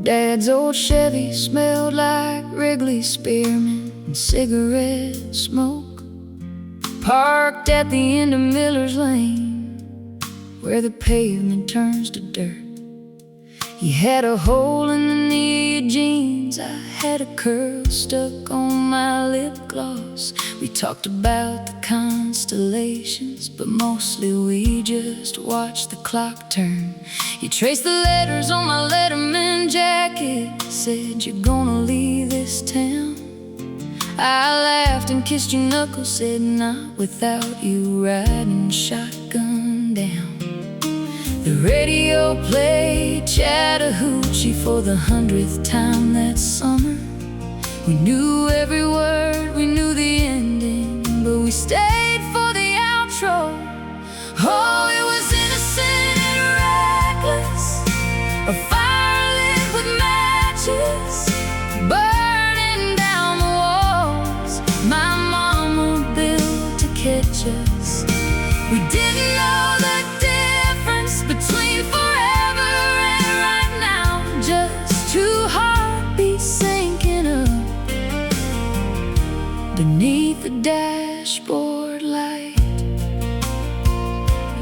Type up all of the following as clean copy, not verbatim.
Dad's old Chevy smelled like Wrigley spearmint and cigarette smoke. Parked at the end of Miller's Lane, where the pavement turns to dirt. He had a hole in the knee of jeans, I had a curl stuck on my lip gloss. We talked about the constellations, but mostly we just watched the clock turn. He traced the letters on my Letterman jacket, said, "You're gonna leave this town." I laughed and kissed your knuckles, said, "Not without you riding shotgun down." The radio played Chattahoochee for the 100th time that summer. We knew every word, we knew the ending, but we stayed for the outro. Oh, it was innocent and reckless, a fire lit with matches, burning down the walls my mama built to catch us. We didn't know the difference between forever and right now, just two heartbeats syncing up beneath the dashboard light.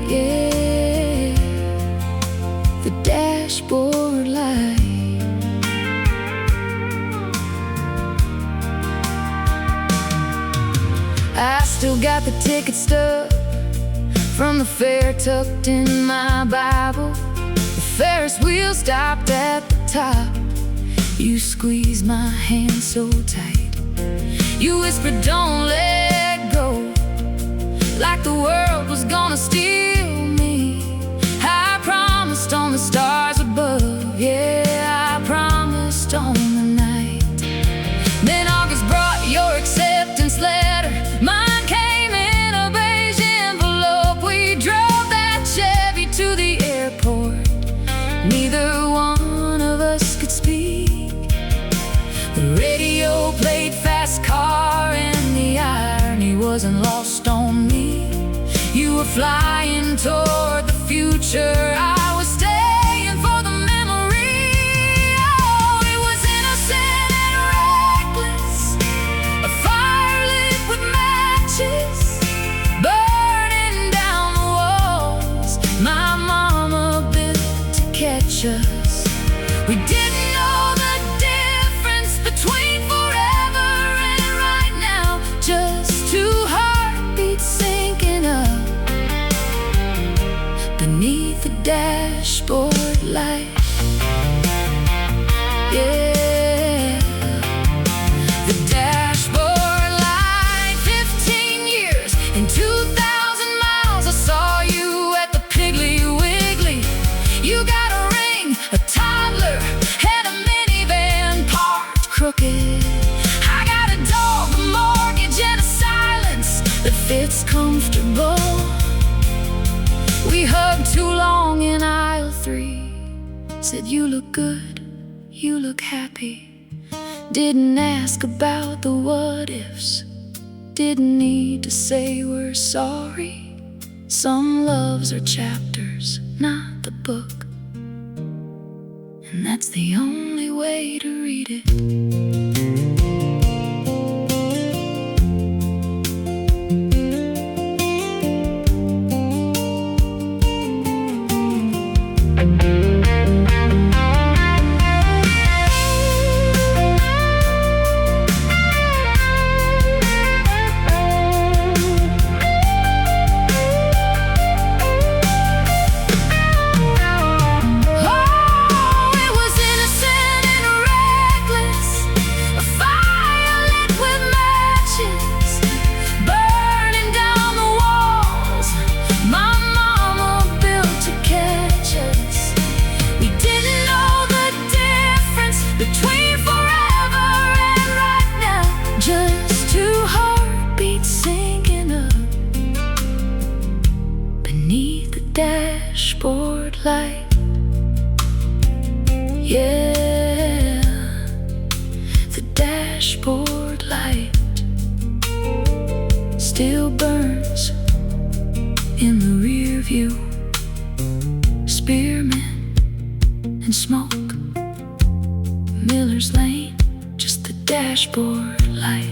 Yeah, the dashboard light. I still got the ticket stub from the fair tucked in my Bible. The Ferris wheel stopped at the top. You squeezed my hand so tight. You whispered, "Don't let go," like the world was gonna steal me. I promised on the stars above, yeah, I promised on the night. Then August brought your acceptance letter. Mine came in a beige envelope. We drove that Chevy to the airport. Neither one of us could speak. The radio played Fast Car, and the irony wasn't lost on me. You were flying toward the future, I was staying for the memory. Oh, it was innocent and reckless, a fire lit with matches, burning down the walls my mama built to catch us. We didn't know the difference between forever and right now, just two heartbeats syncing up beneath the dashboard light. Yeah, the dashboard light. 15 years and 2,000 miles. I saw you at the Piggly Wiggly. You got a ring, a toddler, and a minivan parked crooked. I got a dog, a mortgage, and a silence that fits comfortable. We hugged too long in aisle 3. Said, "You look good, you look happy." Didn't ask about the what ifs. Didn't need to say we're sorry. Some loves are chapters, not the book, and that's the only way to read it. Dashboard light. Yeah, the dashboard light still burns in the rear view. Spearmint and smoke Miller's Lane, just the dashboard light.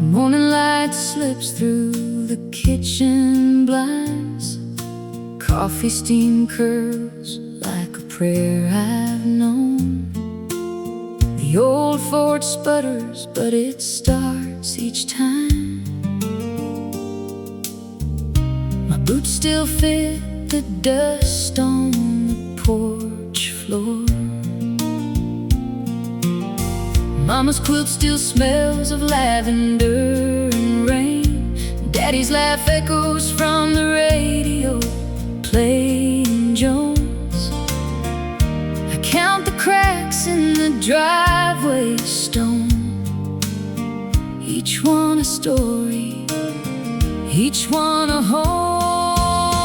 Morning light slips through the kitchen blinds. Coffee steam curls like a prayer I've known. The old Ford sputters, but it starts each time. My boots still fit the dust on the porch floor. Mama's quilt still smells of lavender and rain. Daddy's laugh echoes from the radio, playing Jones. I count the cracks in the driveway stone, each one a story, each one a home.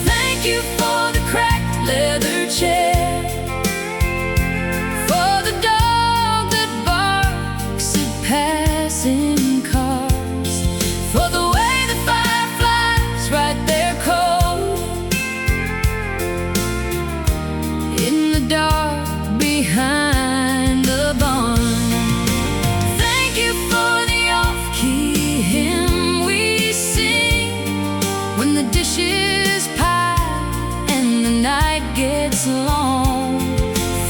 Thank you for the cracked leather chair, passing cars, for the way the fireflies write their code in the dark behind the barn. Thank you for the off-key hymn we sing when the dishes pile and the night gets long,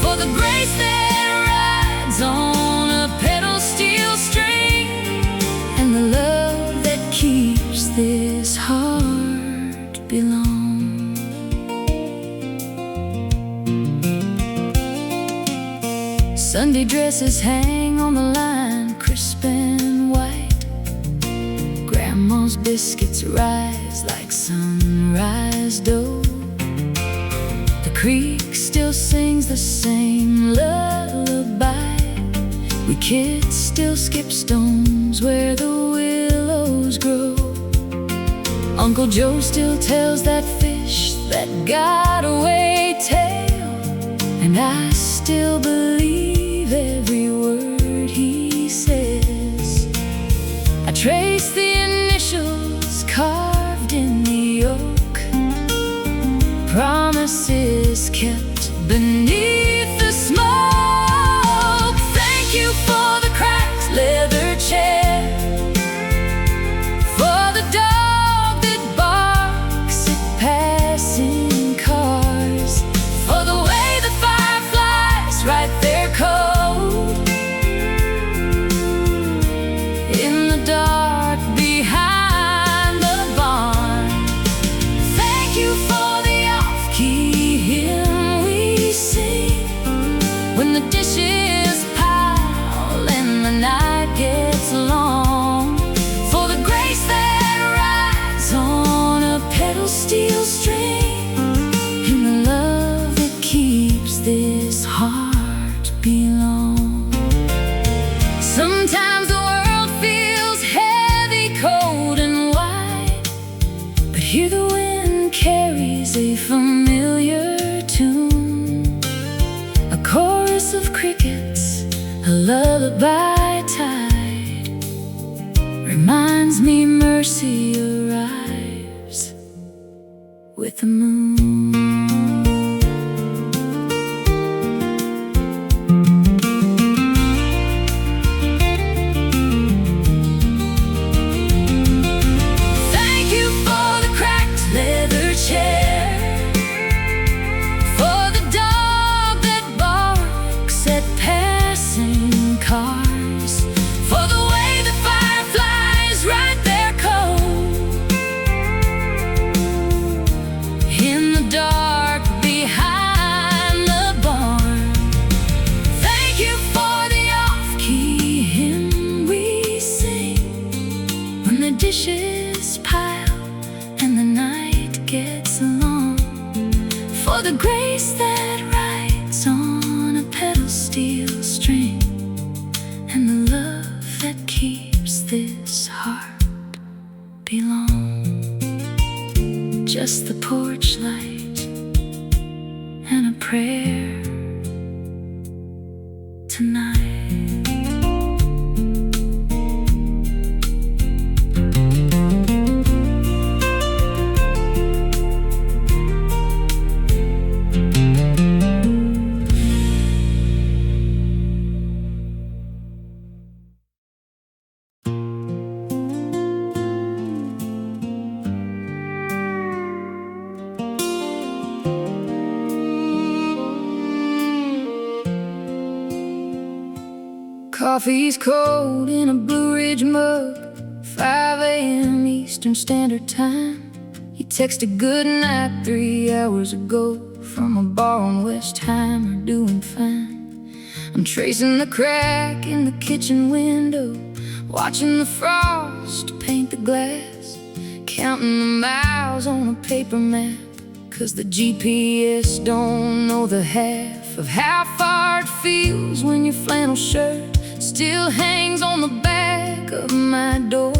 for the grace that rides on a pedal steel string, and the love that keeps this heart belong. Sunday dresses hang on the line, crisp and white. Grandma's biscuits rise like sunrise dough. The creek still sings the same lullaby. We kids still skip stones where the willows grow. Uncle Joe still tells that fish that got away tale, and I still believe every word he says. I trace the initials carved in the oak, promises kept beneath the smoke. Thank you for the cracked leather chair, for the dog that barks at passing cars, for the way the fireflies write their code in the dark behind the barn. Thank you for the off-key hymn we sing when the dishes pile and the night gets long, for the grace that rides on a pedal steel string, and the love that keeps this heart belong. Sometimes the world feels heavy, cold and wide, but here the wind carries a familiar tune, a chorus of crickets, a lullaby tide, reminds me mercy arrives with the moon. Thank you for the cracked leather chair, for the dog that barks at passing cars, for the way the fireflies write their code in the dark behind the barn. Thank you for the off-key hymn we sing when the dishes pile and the night gets long, for the grace that rides on a pedal steel string, and the love keeps this heart belong? Just the porch light and a prayer tonight. Coffee's cold in a Blue Ridge mug, 5 a.m. Eastern Standard Time. You texted good night 3 hours ago from a bar on Westheimer, doing fine. I'm tracing the crack in the kitchen window, watching the frost paint the glass, counting the miles on a paper map, 'cause the GPS don't know the half of how far it feels when your flannel shirt still hangs on the back of my door,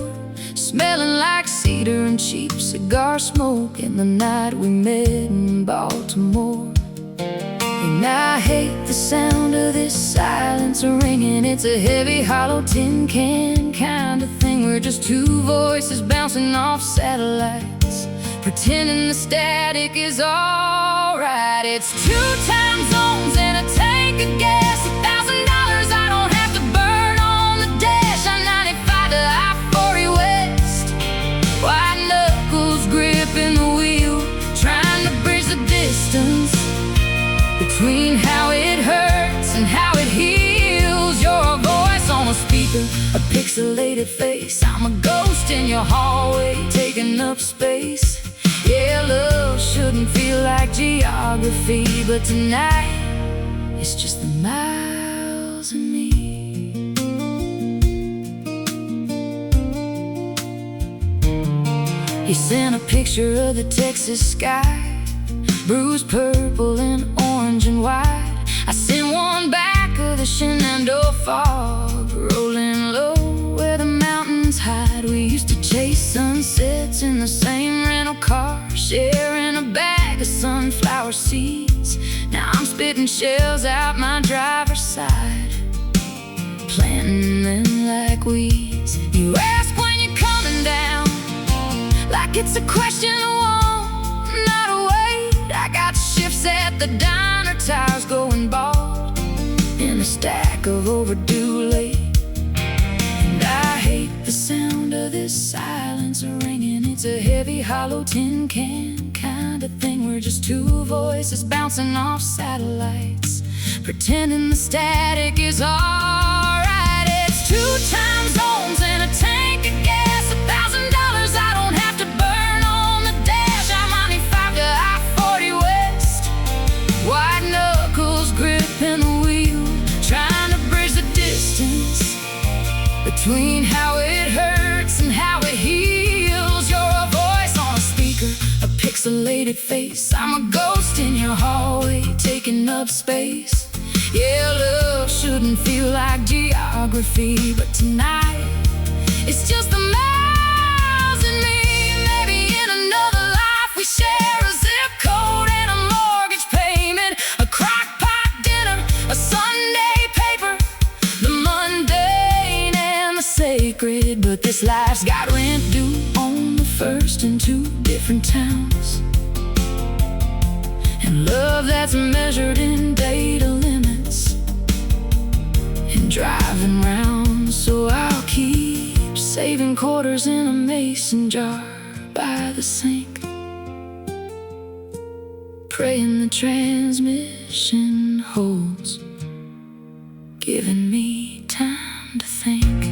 smelling like cedar and cheap cigar smoke in the night we met in Baltimore. And I hate the sound of this silence ringing. It's a heavy, hollow tin can kind of thing. We're just two voices bouncing off satellites, pretending the static is alright. It's 2 time zones and a tank of gas, $1,000 I don't have to burn on the dash. I-95 to I-40 West, white knuckles gripping the wheel, trying to bridge the distance between how it hurts and how it heals. You're a voice on a speaker, a pixelated face. I'm a ghost in your hallway, taking up space. Yeah, love shouldn't feel like geography, but tonight it's just the miles and me. You sent a picture of the Texas sky, bruised purple and orange and white. I sent one back of the Shenandoah fog, rolling low where the mountains hide. We used to chase sunsets in the same rental car, sharing a bag of sunflower seeds. Now I'm spitting shells out my driver's side, planting them like weeds. You ask when you're coming down, like it's a question of want, not a wait. I got shifts at the diner, tires going bald in a stack of overdue late. And I hate the sound of this silence ringing. It's a heavy, hollow tin can kind of thing. We're just two voices bouncing off satellites, pretending the static is alright. It's 2 time zones and a tank of gas, $1,000 I don't have to burn on the dash. I-95 to I-40 West, white knuckles gripping the wheel, trying to bridge the distance between how it hurts and how it heals. You're a voice on a speaker, a pixelated face. I'm a ghost in your hallway, taking up space. Yeah, love shouldn't feel like geography, but tonight it's just the miles and me. Maybe in another life we share a zip code and a mortgage payment, a crock pot dinner, a Sunday paper, the mundane and the sacred. But this life's got rent due on the first in 2 different towns, and love that's measured in data limits and driving round. So I'll keep saving quarters in a mason jar by the sink, praying the transmission holds, giving me time to think.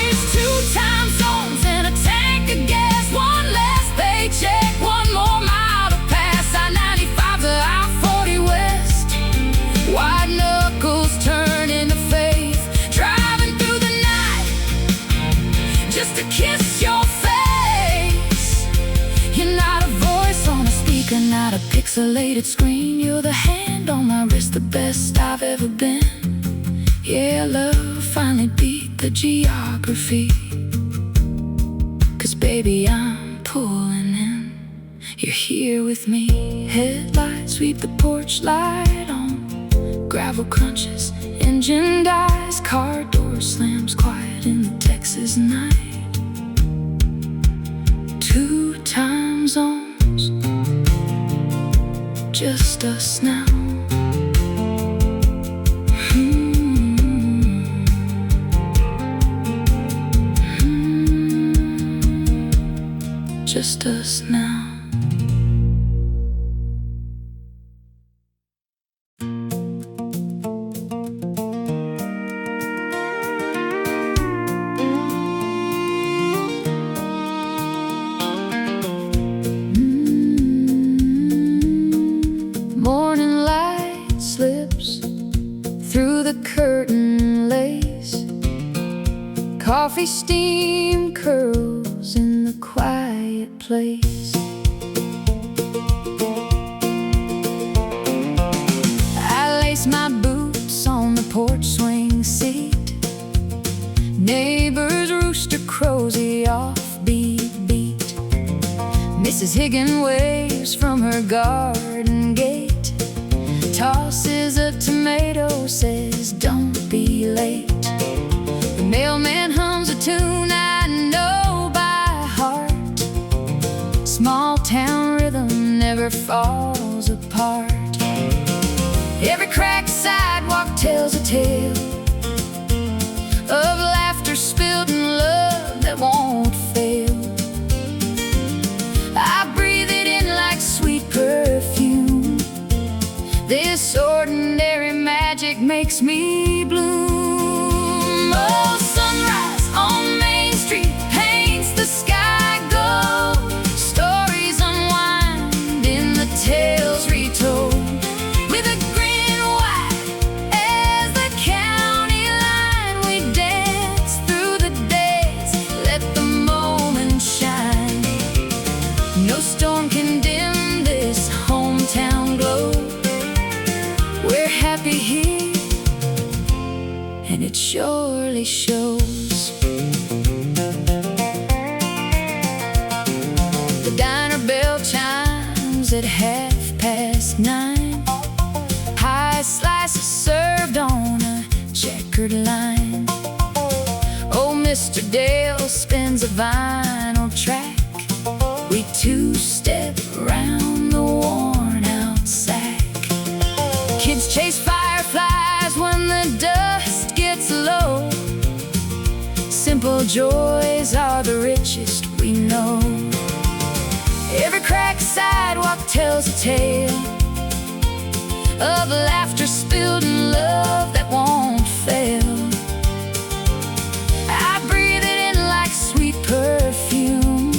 It's 2 time zones looking at a pixelated screen. You're the hand on my wrist, the best I've ever been. Yeah, love finally beat the geography. 'Cause baby, I'm pulling in. You're here with me. Headlights sweep the porch light on. Gravel crunches, engine dies, car door slams quiet in the Texas night. 2 time zones, just us now. Just us now. Morning light slips through the curtain lace. Coffee steam curls in the quiet place. I lace my boots on the porch swing seat. Neighbors rooster crows the offbeat beat. Mrs. Higgin waves from her garden gate. Tosses a tomato, says don't be late. The mailman hums a tune I know by heart. Small town rhythm never falls apart. Every cracked sidewalk tells a tale of laughter spilled and love that won't fail. I breathe it in like sweet perfume. This ordinary magic makes me bloom. Oh, sunrise on Main Street paints the sky gold. Stories unwind in the tales retold. With a grin wide as the county line, we dance through the days, let the moment shine. No storm can dim this hometown glow. We're happy here, and it surely shows. The diner bell chimes at 9:30. High slices served on a checkered line. Oh, Mr. Dale spins a vinyl track. We two-step around the worn-out sack. Kids chase fireflies when the dust gets low. Simple joys are the richest we know. Every cracked sidewalk tells a tale of laughter spilled and love that won't fail. I breathe it in like sweet perfume.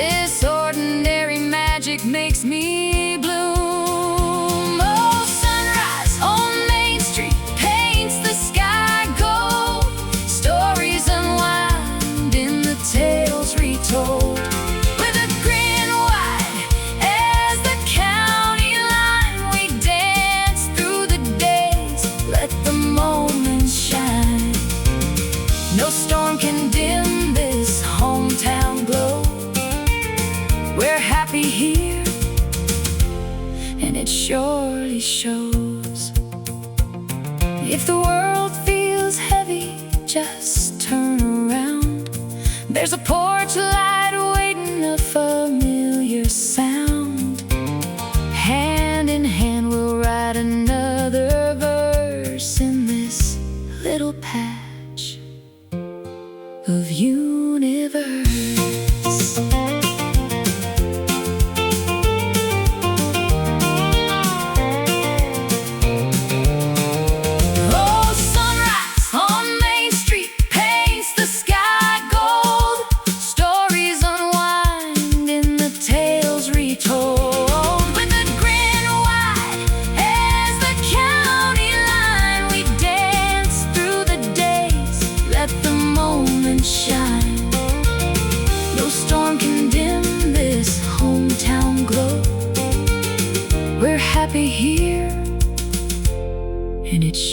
This ordinary magic makes me bloom. Oh, sunrise on Main Street paints the sky gold. Stories unwind in the tales retold. With a grin wide as the county line, we dance through the days, let the moment shine. No storm can dim this hometown glow. We're happy here, and it surely shows. If the world feels heavy, just turn around. There's a porch light waiting, a familiar sound. Hand in hand we'll write another verse in this little patch of universe. Oh, sunrise on Main Street paints the sky gold. Stories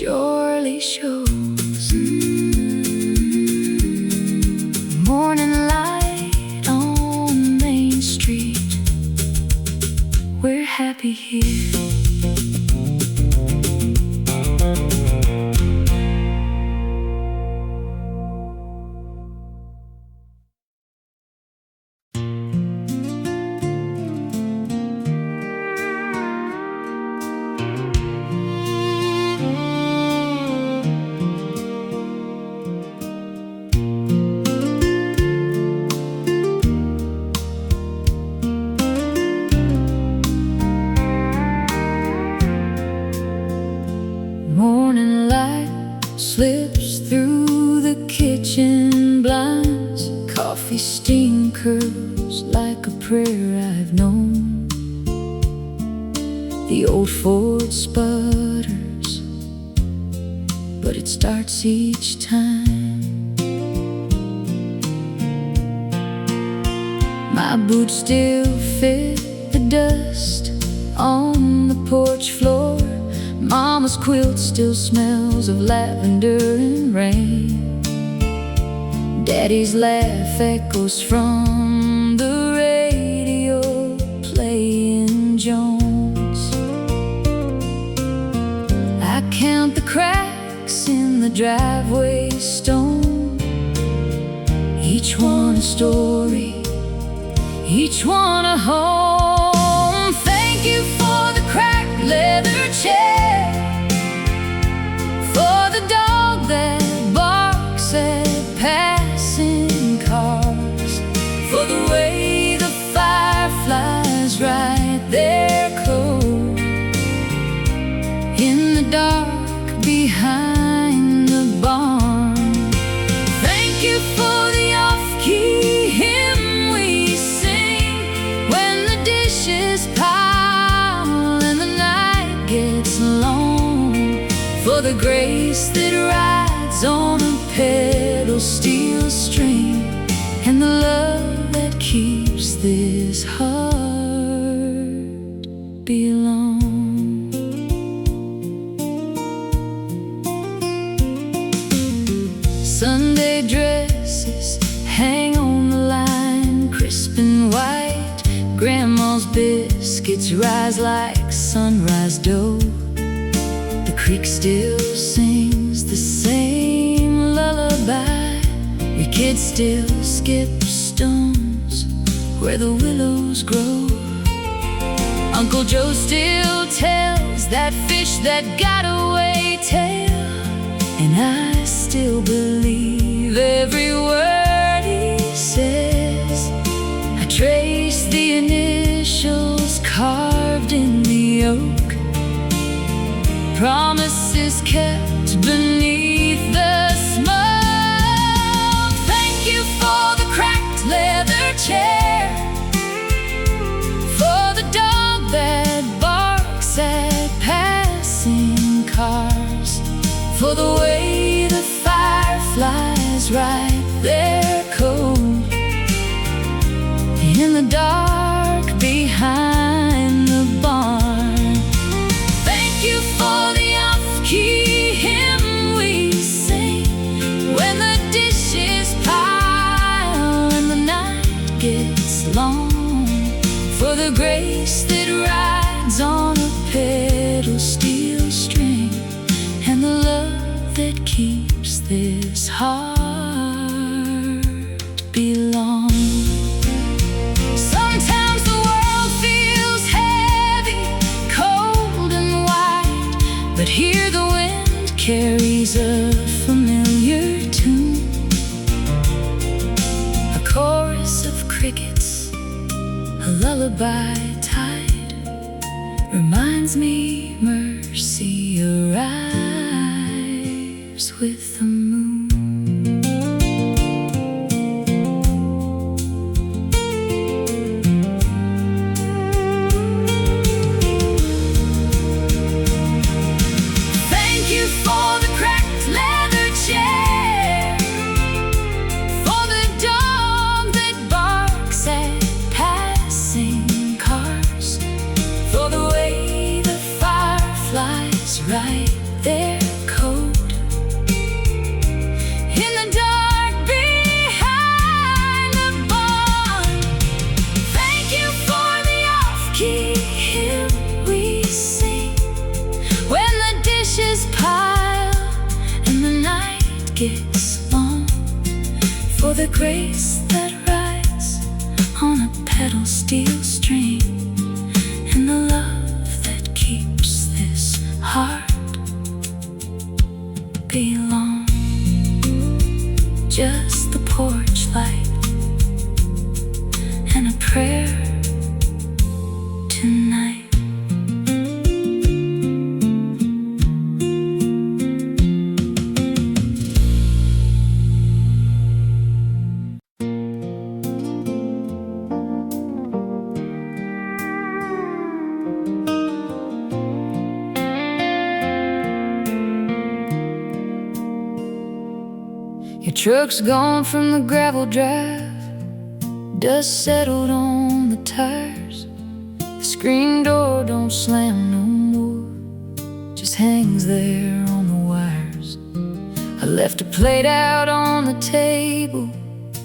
surely shows. Morning light on Main Street, we're happy here. Morning light slips through the kitchen blinds. Coffee steam curls like a prayer I've known. The old Ford sputters, but it starts each time. My boots still fit the dust on the porch floor. Mama's quilt still smells of lavender and rain. Daddy's laugh echoes from the radio playing Jones. I count the cracks in the driveway stone, each one a story, each one a home. Thank you for the cracked leather chair, for the dog that barks at passing cars, for the way the fireflies write their code in the dark behind the barn. Thank you for the off-key hymn we sing when the dishes pile and the night gets long, for the grace that rides on a pedal steel string, and the love that keeps this heart belong. Sunday dresses hang on the line, crisp and white. Grandma's biscuits rise like sunrise dough. The creek still sings the same lullaby. Your kids still skip stones where the willows grow. Uncle Joe still tells that fish that got away tale, and I still believe every word he says. I trace the initials carved in the oak, promises kept beneath the smoke. Thank you for the cracked leather chair, for the dog that barks at passing cars, for the way the fireflies write their code in the dark behind the barn. Thank you for the off-key hymn we sing when the dishes pile and the night gets long, for the grace that rides on a pedal steel string, and the love that keeps this heart belong. Sometimes the world feels heavy, cold and white, but here the wind carries a familiar tune, a chorus of crickets, a lullaby tide, reminds me mercy arrives with the moon. Thank you for the cracked leather chair, for the dog that barks at passing cars, for the way the fireflies write their the grace that rides on a pedal steel string, and the love that keeps this heart belong. Just the porch light and a prayer tonight. Your truck's gone from the gravel drive, dust settled on the tires. The screen door don't slam no more, just hangs there on the wires. I left a plate out on the table,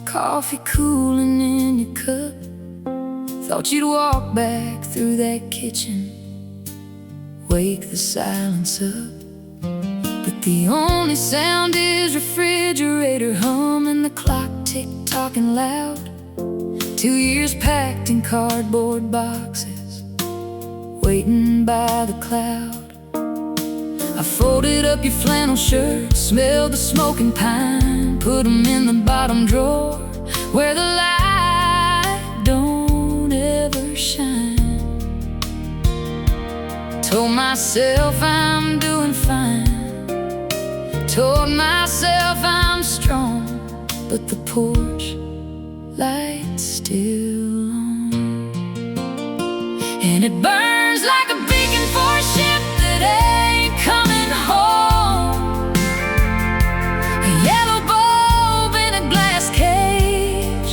coffee cooling in your cup. Thought you'd walk back through that kitchen, wake the silence up. But the only sound is refrigerator hum and the clock tick-tocking loud. 2 years packed in cardboard boxes, waiting by the cloud. I folded up your flannel shirt, smelled the smoking pine, put them in the bottom drawer where the light don't ever shine. Told myself I'm doing fine, told myself I'm strong, but the porch light's still on, and it burns like a beacon for a ship that ain't coming home. A yellow bulb in a glass cage,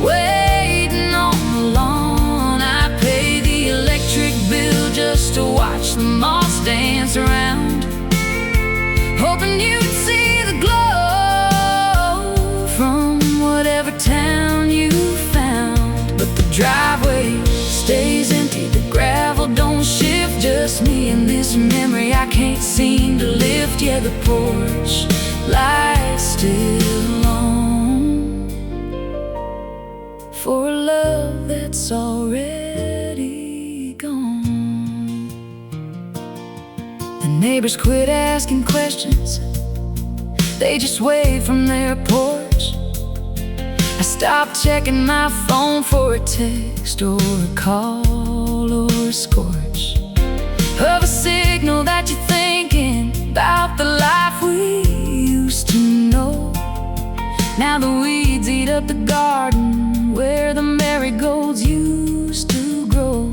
waiting on the lawn. I pay the electric bill just to watch the moss dance around, hoping you'd see the glow from whatever town you found. But the driveway stays empty, the gravel don't shift, just me and this memory I can't seem to lift. Yeah, the porch light's still on, for a love that's already gone. The neighbors quit asking questions, they just wave from their porch. I stopped checking my phone for a text or a call or a scorch of a signal that you're thinking about the life we used to know. Now the weeds eat up the garden where the marigolds used to grow.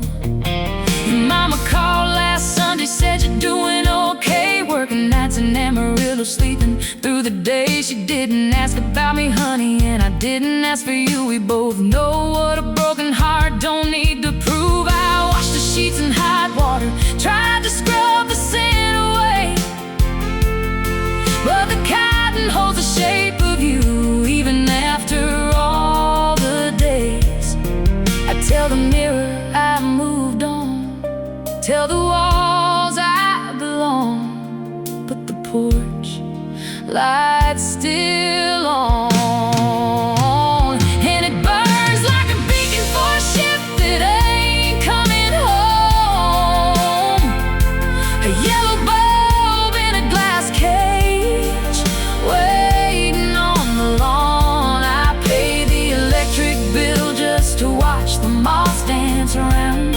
Your mama called last Sunday, said you're doing okay, working nights in Amarillo, sleeping through the day. She didn't ask about me, honey, and I didn't ask for you. We both know what a broken heart don't need to prove. I washed the sheets in hot water, tried to scrub the sin away, but the cotton holds the shape of you even after all the days. I tell the mirror I moved on, tell the walls I belong, but the porch light's still on, and it burns like a beacon for a ship that ain't coming home. A yellow bulb in a glass cage, waiting on the lawn. I pay the electric bill just to watch the moss dance around,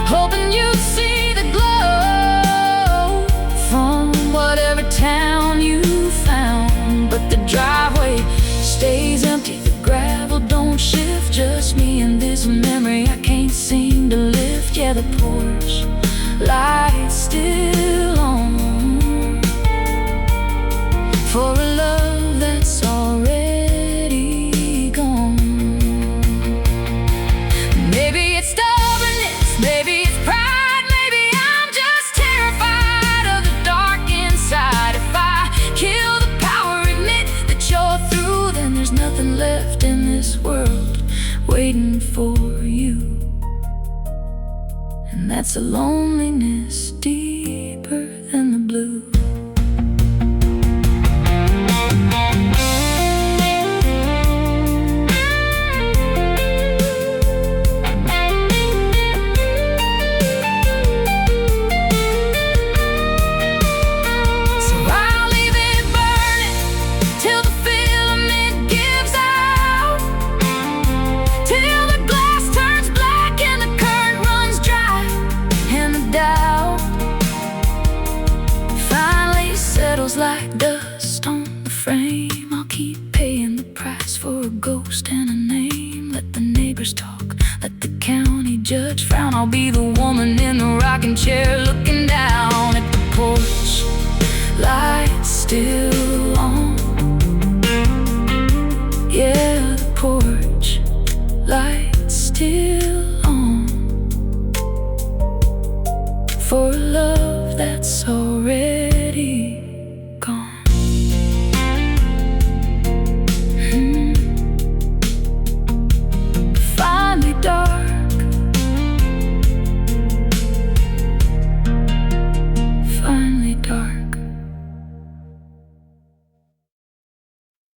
hoping you'd see the glow from whatever town you found. But the driveway stays empty, the gravel don't shift, just me and this memory I can't seem to lift. Yeah, the porch light's still on, for a love that's already gone. Maybe it's stubbornness, maybe it's pride, maybe I'm just terrified of the dark inside. If I kill the power, admit that you're through, then there's nothing left in this world waiting for you. And that's a loneliness deeper than the blue. neighbors talk, let the county judge frown. I'll be the woman in the rocking chair looking down at the porch, lights still on. Yeah, the porch, lights still on. For love